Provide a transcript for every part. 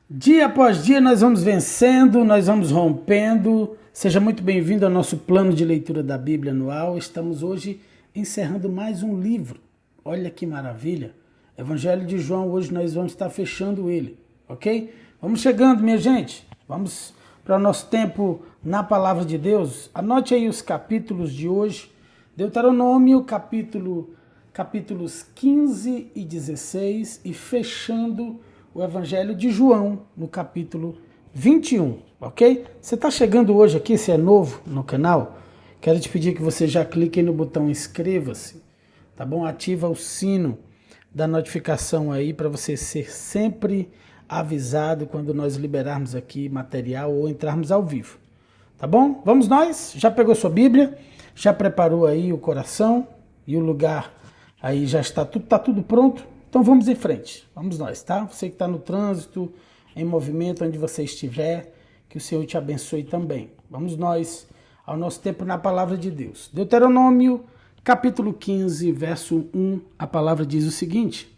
Dia após dia nós vamos vencendo, nós vamos rompendo. Seja muito bem-vindo ao nosso plano de leitura da Bíblia anual. Estamos hoje encerrando mais um livro. Olha que maravilha! Evangelho de João, hoje nós vamos estar fechando ele, ok? Vamos chegando, minha gente. Vamos para o nosso tempo na Palavra de Deus. Anote aí os capítulos de hoje. Deuteronômio, capítulos 15 e 16 e fechando o Evangelho de João, no capítulo 21, ok? Você está chegando hoje aqui, se é novo no canal, quero te pedir que você já clique no botão inscreva-se, tá bom? Ativa o sino da notificação aí para você ser sempre avisado quando nós liberarmos aqui material ou entrarmos ao vivo, tá bom? Vamos nós? Já pegou sua Bíblia? Já preparou aí o coração e o lugar aí já está tudo pronto? Então vamos em frente, vamos nós, tá? Você que está no trânsito, em movimento, onde você estiver, que o Senhor te abençoe também. Vamos nós ao nosso tempo na Palavra de Deus. Deuteronômio, capítulo 15, verso 1, a palavra diz o seguinte: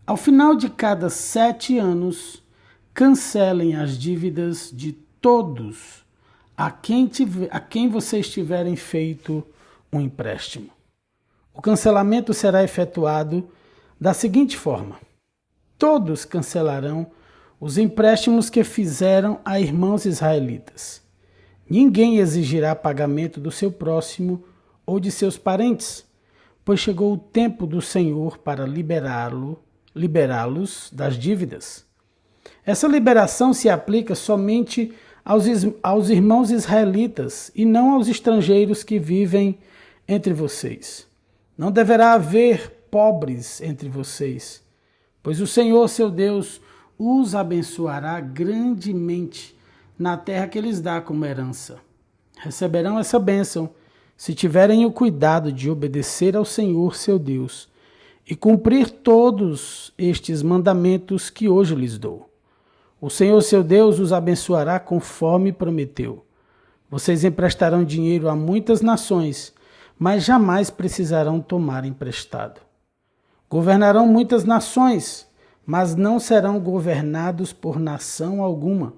ao final de cada 7 anos, cancelem as dívidas de todos a quem vocês tiverem feito um empréstimo. O cancelamento será efetuado da seguinte forma: todos cancelarão os empréstimos que fizeram a irmãos israelitas. Ninguém exigirá pagamento do seu próximo ou de seus parentes, pois chegou o tempo do Senhor para liberá-los das dívidas. Essa liberação se aplica somente aos irmãos israelitas e não aos estrangeiros que vivem entre vocês. Não deverá haver pobres entre vocês, pois o Senhor, seu Deus, os abençoará grandemente na terra que lhes dá como herança. Receberão essa bênção se tiverem o cuidado de obedecer ao Senhor, seu Deus, e cumprir todos estes mandamentos que hoje lhes dou. O Senhor, seu Deus, os abençoará conforme prometeu. Vocês emprestarão dinheiro a muitas nações, mas jamais precisarão tomar emprestado. Governarão muitas nações, mas não serão governados por nação alguma.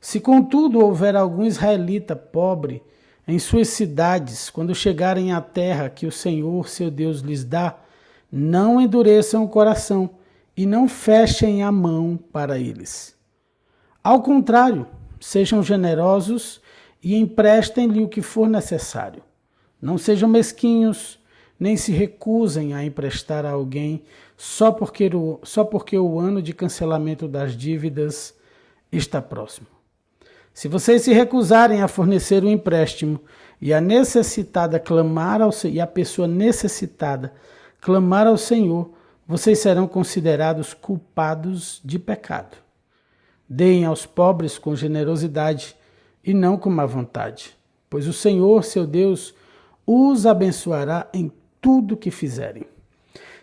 Se, contudo, houver algum israelita pobre em suas cidades, quando chegarem à terra que o Senhor, seu Deus, lhes dá, não endureçam o coração e não fechem a mão para eles. Ao contrário, sejam generosos e emprestem-lhe o que for necessário. Não sejam mesquinhos, nem se recusem a emprestar a alguém só porque o ano de cancelamento das dívidas está próximo. Se vocês se recusarem a fornecer o empréstimo e a pessoa necessitada clamar ao Senhor, vocês serão considerados culpados de pecado. Deem aos pobres com generosidade e não com má vontade, pois o Senhor, seu Deus, os abençoará em tudo que fizerem.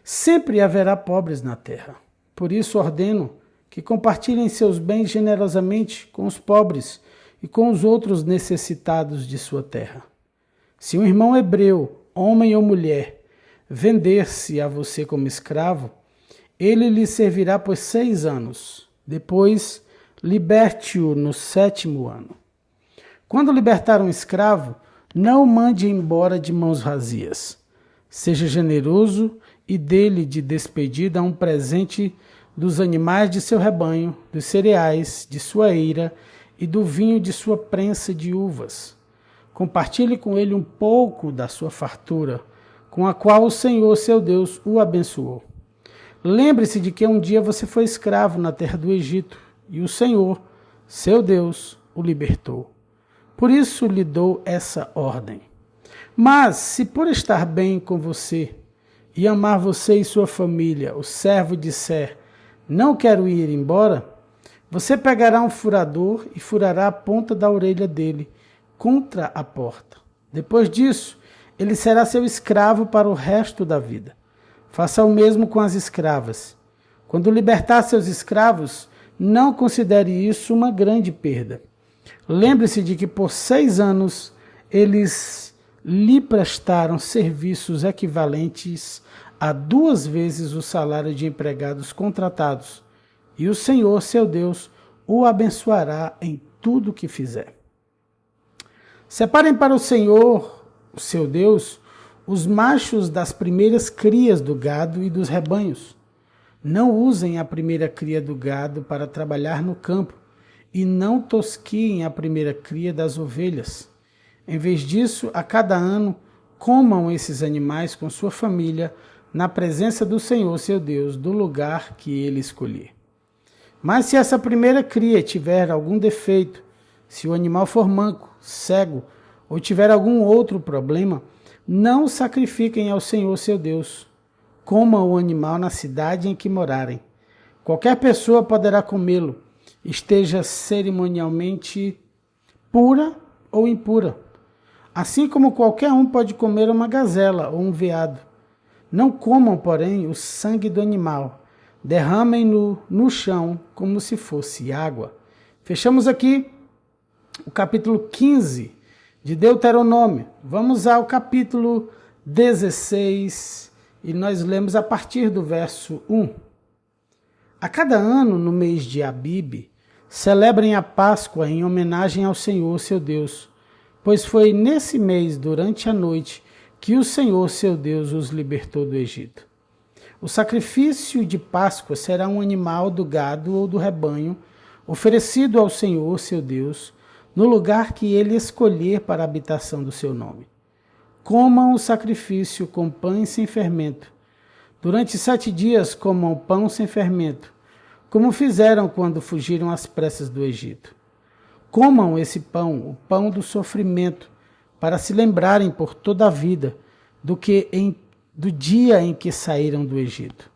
Sempre haverá pobres na terra. Por isso ordeno que compartilhem seus bens generosamente com os pobres e com os outros necessitados de sua terra. Se um irmão hebreu, homem ou mulher, vender-se a você como escravo, ele lhe servirá por 6 anos. Depois, liberte-o no 7º ano. Quando libertar um escravo, não o mande embora de mãos vazias. Seja generoso e dê-lhe de despedida um presente dos animais de seu rebanho, dos cereais de sua eira e do vinho de sua prensa de uvas. Compartilhe com ele um pouco da sua fartura, com a qual o Senhor, seu Deus, o abençoou. Lembre-se de que um dia você foi escravo na terra do Egito e o Senhor, seu Deus, o libertou. Por isso lhe dou essa ordem. Mas, se por estar bem com você e amar você e sua família, o servo disser, não quero ir embora, você pegará um furador e furará a ponta da orelha dele contra a porta. Depois disso, ele será seu escravo para o resto da vida. Faça o mesmo com as escravas. Quando libertar seus escravos, não considere isso uma grande perda. Lembre-se de que por 6 anos eles lhe prestaram serviços equivalentes a 2 vezes o salário de empregados contratados e o Senhor, seu Deus, o abençoará em tudo o que fizer. Separem para o Senhor, o seu Deus, os machos das primeiras crias do gado e dos rebanhos. Não usem a primeira cria do gado para trabalhar no campo, e não tosquiem a primeira cria das ovelhas. Em vez disso, a cada ano, comam esses animais com sua família, na presença do Senhor, seu Deus, do lugar que ele escolher. Mas se essa primeira cria tiver algum defeito, se o animal for manco, cego, ou tiver algum outro problema, não sacrifiquem ao Senhor, seu Deus. Comam o animal na cidade em que morarem. Qualquer pessoa poderá comê-lo, esteja cerimonialmente pura ou impura. Assim como qualquer um pode comer uma gazela ou um veado. Não comam, porém, o sangue do animal. Derramem-no no chão como se fosse água. Fechamos aqui o capítulo 15 de Deuteronômio. Vamos ao capítulo 16 e nós lemos a partir do verso 1. A cada ano, no mês de Abibe, celebrem a Páscoa em homenagem ao Senhor, seu Deus, pois foi nesse mês, durante a noite, que o Senhor, seu Deus, os libertou do Egito. O sacrifício de Páscoa será um animal do gado ou do rebanho, oferecido ao Senhor, seu Deus, no lugar que ele escolher para a habitação do seu nome. Comam o sacrifício com pães sem fermento. Durante 7 dias comam pão sem fermento, como fizeram quando fugiram às pressas do Egito. Comam esse pão, o pão do sofrimento, para se lembrarem por toda a vida do dia em que saíram do Egito.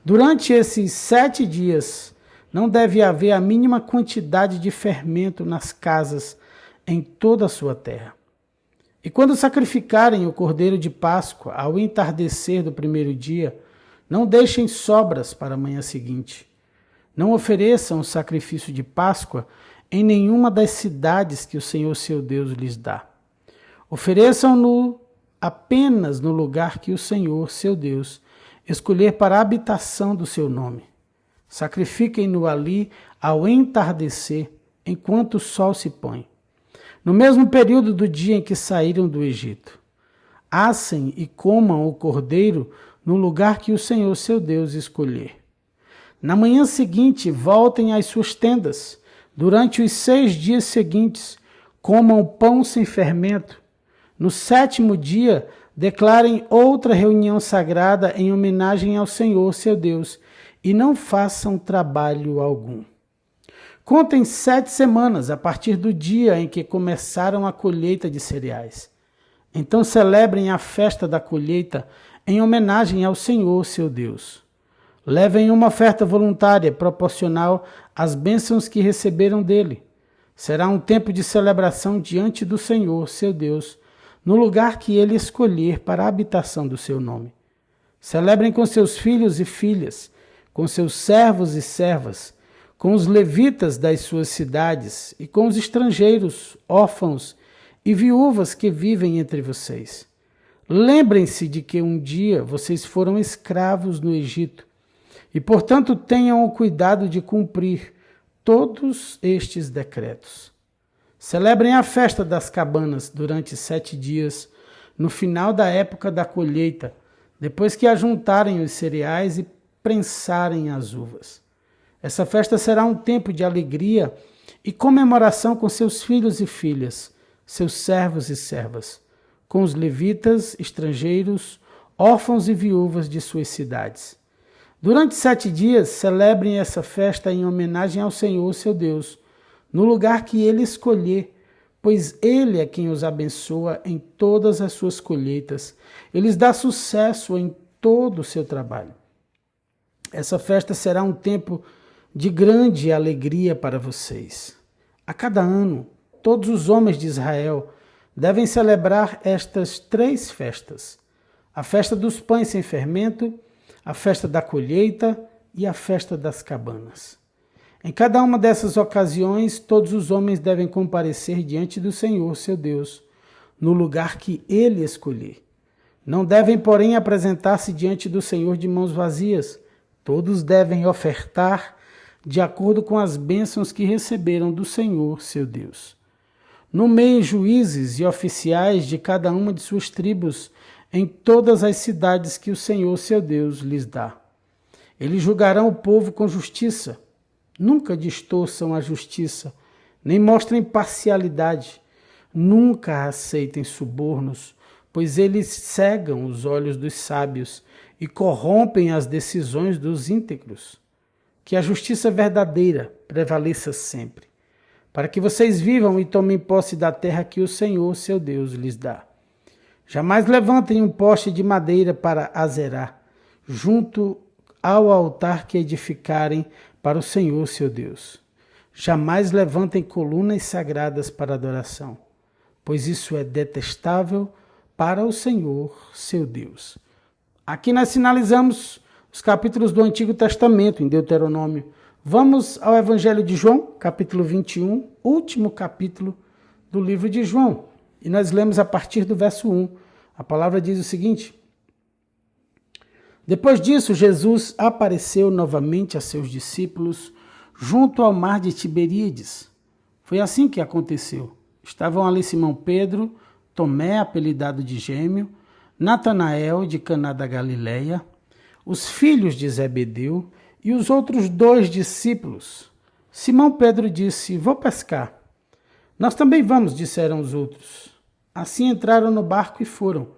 Durante esses 7 dias, não deve haver a mínima quantidade de fermento nas casas em toda a sua terra. E quando sacrificarem o cordeiro de Páscoa ao entardecer do primeiro dia, não deixem sobras para a manhã seguinte. Não ofereçam o sacrifício de Páscoa em nenhuma das cidades que o Senhor seu Deus lhes dá. Ofereçam-no apenas no lugar que o Senhor seu Deus escolher para a habitação do seu nome. Sacrifiquem-no ali ao entardecer, enquanto o sol se põe, no mesmo período do dia em que saíram do Egito. Assem e comam o cordeiro no lugar que o Senhor seu Deus escolher. Na manhã seguinte, voltem às suas tendas. Durante os 6 dias seguintes, comam pão sem fermento. No 7º dia, declarem outra reunião sagrada em homenagem ao Senhor seu Deus, e não façam trabalho algum. Contem 7 semanas a partir do dia em que começaram a colheita de cereais. Então celebrem a festa da colheita em homenagem ao Senhor seu Deus. Levem uma oferta voluntária proporcional às bênçãos que receberam dele. Será um tempo de celebração diante do Senhor seu Deus, no lugar que ele escolher para a habitação do seu nome. Celebrem com seus filhos e filhas, com seus servos e servas, com os levitas das suas cidades e com os estrangeiros, órfãos e viúvas que vivem entre vocês. Lembrem-se de que um dia vocês foram escravos no Egito e, portanto, tenham o cuidado de cumprir todos estes decretos. Celebrem a festa das cabanas durante 7 dias, no final da época da colheita, depois que ajuntarem os cereais e prensarem as uvas. Essa festa será um tempo de alegria e comemoração com seus filhos e filhas, seus servos e servas, com os levitas, estrangeiros, órfãos e viúvas de suas cidades. Durante 7 dias, celebrem essa festa em homenagem ao Senhor, seu Deus, no lugar que ele escolher, pois ele é quem os abençoa em todas as suas colheitas. Ele lhes dá sucesso em todo o seu trabalho. Essa festa será um tempo de grande alegria para vocês. A cada ano, todos os homens de Israel devem celebrar estas 3 festas: a festa dos pães sem fermento, a festa da colheita e a festa das cabanas. Em cada uma dessas ocasiões, todos os homens devem comparecer diante do Senhor, seu Deus, no lugar que ele escolher. Não devem, porém, apresentar-se diante do Senhor de mãos vazias. Todos devem ofertar de acordo com as bênçãos que receberam do Senhor, seu Deus. Nomeiem juízes e oficiais de cada uma de suas tribos em todas as cidades que o Senhor, seu Deus, lhes dá. Eles julgarão o povo com justiça. Nunca distorçam a justiça, nem mostrem parcialidade. Nunca aceitem subornos, pois eles cegam os olhos dos sábios e corrompem as decisões dos íntegros. Que a justiça verdadeira prevaleça sempre, para que vocês vivam e tomem posse da terra que o Senhor, seu Deus, lhes dá. Jamais levantem um poste de madeira para azerar, junto ao altar que edificarem para o Senhor, seu Deus. Jamais levantem colunas sagradas para adoração, pois isso é detestável para o Senhor, seu Deus. Aqui nós finalizamos os capítulos do Antigo Testamento, em Deuteronômio. Vamos ao Evangelho de João, capítulo 21, último capítulo do livro de João. E nós lemos a partir do verso 1. A palavra diz o seguinte: Depois disso, Jesus apareceu novamente a seus discípulos junto ao mar de Tiberíades. Foi assim que aconteceu. Estavam ali Simão Pedro, Tomé, apelidado de Gêmeo, Natanael, de Caná da Galileia, os filhos de Zebedeu e os outros 2 discípulos. Simão Pedro disse: Vou pescar. Nós também vamos, disseram os outros. Assim entraram no barco e foram,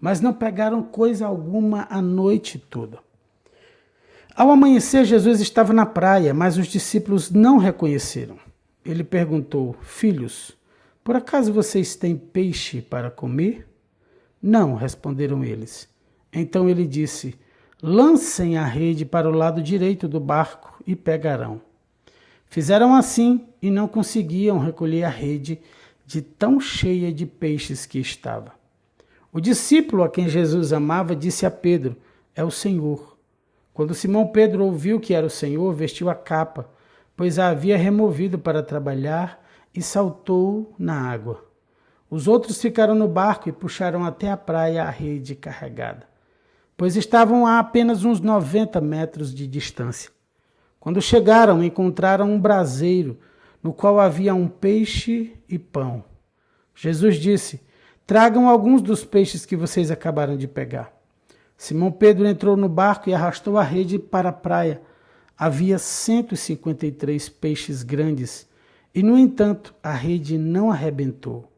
mas não pegaram coisa alguma a noite toda. Ao amanhecer, Jesus estava na praia, mas os discípulos não reconheceram. Ele perguntou: Filhos, por acaso vocês têm peixe para comer? Não, responderam eles. Então ele disse: Lancem a rede para o lado direito do barco e pegarão. Fizeram assim e não conseguiam recolher a rede de tão cheia de peixes que estava. O discípulo a quem Jesus amava disse a Pedro: É o Senhor. Quando Simão Pedro ouviu que era o Senhor, vestiu a capa, pois a havia removido para trabalhar, e saltou na água. Os outros ficaram no barco e puxaram até a praia a rede carregada, pois estavam a apenas uns 90 metros de distância. Quando chegaram, encontraram um braseiro, no qual havia um peixe e pão. Jesus disse: Tragam alguns dos peixes que vocês acabaram de pegar. Simão Pedro entrou no barco e arrastou a rede para a praia. Havia 153 peixes grandes, e, no entanto, a rede não arrebentou.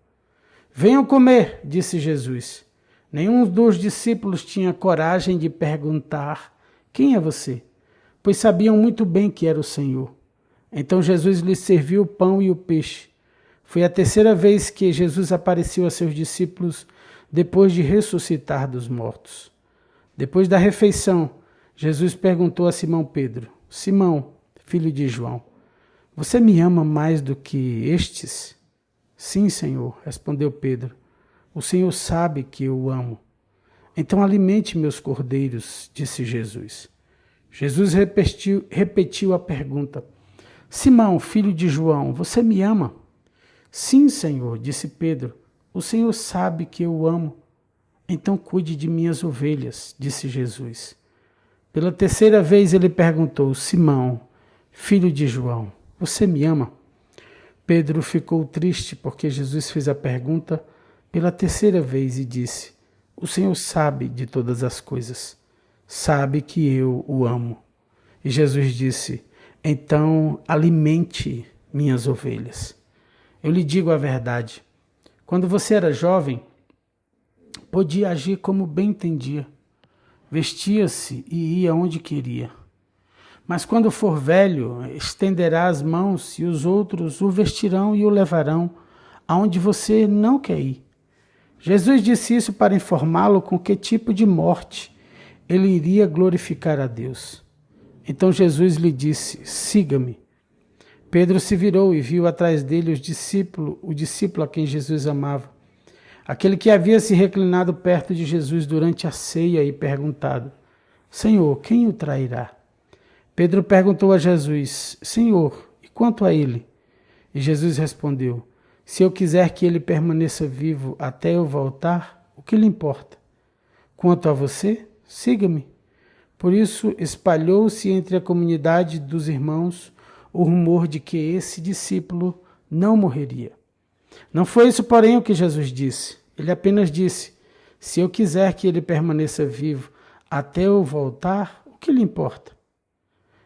Venham comer, disse Jesus. Nenhum dos discípulos tinha coragem de perguntar: Quem é você? Pois sabiam muito bem que era o Senhor. Então Jesus lhes serviu o pão e o peixe. Foi a terceira vez que Jesus apareceu a seus discípulos depois de ressuscitar dos mortos. Depois da refeição, Jesus perguntou a Simão Pedro: Simão, filho de João, você me ama mais do que estes? Sim, Senhor, respondeu Pedro. O Senhor sabe que eu o amo. Então alimente meus cordeiros, disse Jesus. Jesus repetiu a pergunta: Simão, filho de João, você me ama? Sim, Senhor, disse Pedro. O Senhor sabe que eu o amo. Então cuide de minhas ovelhas, disse Jesus. Pela terceira vez ele perguntou: Simão, filho de João, você me ama? Pedro ficou triste porque Jesus fez a pergunta pela terceira vez e disse: O Senhor sabe de todas as coisas, sabe que eu o amo. E Jesus disse: Então alimente minhas ovelhas. Eu lhe digo a verdade, quando você era jovem, podia agir como bem entendia, vestia-se e ia onde queria. Mas quando for velho, estenderá as mãos e os outros o vestirão e o levarão aonde você não quer ir. Jesus disse isso para informá-lo com que tipo de morte ele iria glorificar a Deus. Então Jesus lhe disse: Siga-me. Pedro se virou e viu atrás dele o discípulo a quem Jesus amava, aquele que havia se reclinado perto de Jesus durante a ceia e perguntado: Senhor, quem o trairá? Pedro perguntou a Jesus: Senhor, e quanto a ele? E Jesus respondeu: Se eu quiser que ele permaneça vivo até eu voltar, o que lhe importa? Quanto a você, siga-me. Por isso espalhou-se entre a comunidade dos irmãos o rumor de que esse discípulo não morreria. Não foi isso, porém, o que Jesus disse. Ele apenas disse: se eu quiser que ele permaneça vivo até eu voltar, o que lhe importa?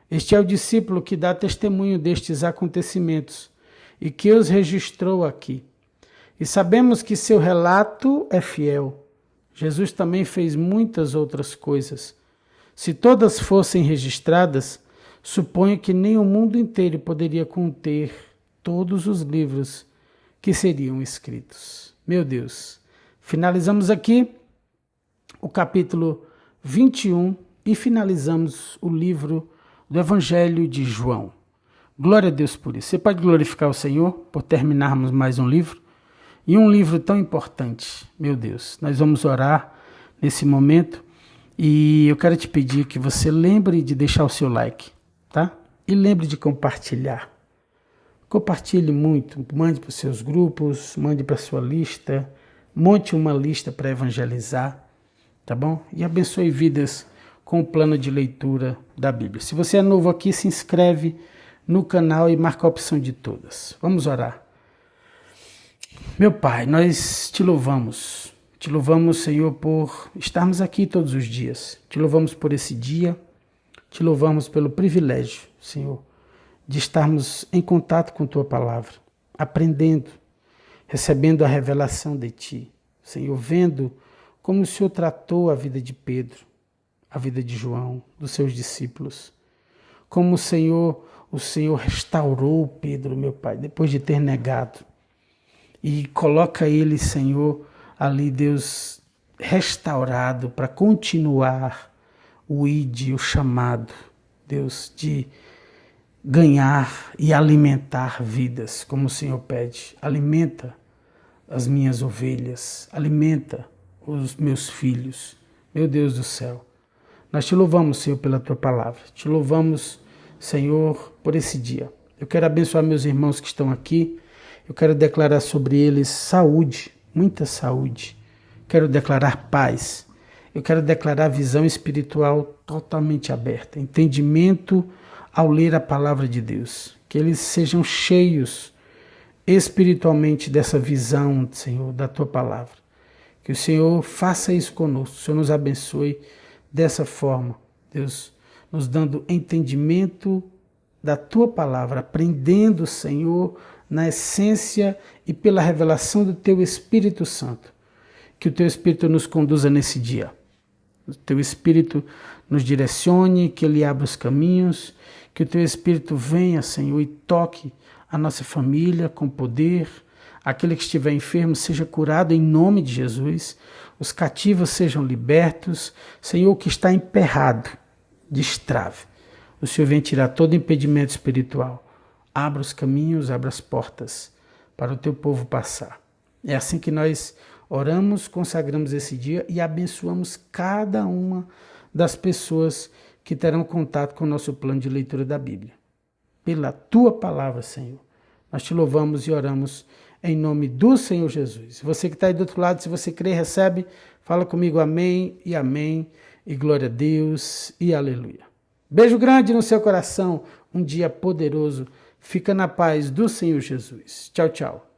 Este é o discípulo que dá testemunho destes acontecimentos e que os registrou aqui. E sabemos que seu relato é fiel. Jesus também fez muitas outras coisas. Se todas fossem registradas, suponho que nem o mundo inteiro poderia conter todos os livros que seriam escritos. Meu Deus, finalizamos aqui o capítulo 21 e finalizamos o livro do Evangelho de João. Glória a Deus por isso. Você pode glorificar o Senhor por terminarmos mais um livro? E um livro tão importante. Meu Deus, nós vamos orar nesse momento e eu quero te pedir que você lembre de deixar o seu like, tá? E lembre de compartilhar. Compartilhe muito, mande para os seus grupos, mande para a sua lista, monte uma lista para evangelizar, tá bom? E abençoe vidas com o plano de leitura da Bíblia. Se você é novo aqui, se inscreve no canal e marca a opção de todas. Vamos orar. Meu Pai, nós te louvamos, Senhor, por estarmos aqui todos os dias. Te louvamos por esse dia, te louvamos pelo privilégio, Senhor, de estarmos em contato com Tua Palavra, aprendendo, recebendo a revelação de Ti. Senhor, vendo como o Senhor tratou a vida de Pedro, a vida de João, dos seus discípulos. Como o Senhor restaurou Pedro, meu Pai, depois de ter negado. E coloca ele, Senhor, ali, Deus, restaurado para continuar o ide, o chamado, Deus, de ganhar e alimentar vidas, como o Senhor pede. Alimenta as minhas ovelhas, alimenta os meus filhos, meu Deus do céu. Nós te louvamos, Senhor, pela Tua palavra. Te louvamos, Senhor, por esse dia. Eu quero abençoar meus irmãos que estão aqui. Eu quero declarar sobre eles saúde, muita saúde. Quero declarar paz. Eu quero declarar visão espiritual totalmente aberta, entendimento ao ler a palavra de Deus. Que eles sejam cheios espiritualmente dessa visão, Senhor, da Tua palavra. Que o Senhor faça isso conosco. O Senhor nos abençoe dessa forma, Deus, nos dando entendimento da Tua palavra, aprendendo, Senhor, na essência e pela revelação do Teu Espírito Santo. Que o Teu Espírito nos conduza nesse dia. O Teu Espírito nos direcione, que Ele abra os caminhos, que o Teu Espírito venha, Senhor, e toque a nossa família com poder. Aquele que estiver enfermo seja curado em nome de Jesus. Os cativos sejam libertos. Senhor, o que está emperrado, destrave. O Senhor vem tirar todo impedimento espiritual. Abra os caminhos, abra as portas para o Teu povo passar. É assim que nós oramos, consagramos esse dia e abençoamos cada uma das pessoas que terão contato com o nosso plano de leitura da Bíblia. Pela Tua palavra, Senhor, nós Te louvamos e oramos em nome do Senhor Jesus. Você que está aí do outro lado, se você crê, recebe, fala comigo amém, e glória a Deus, e aleluia. Beijo grande no seu coração, um dia poderoso. Fica na paz do Senhor Jesus. Tchau, tchau.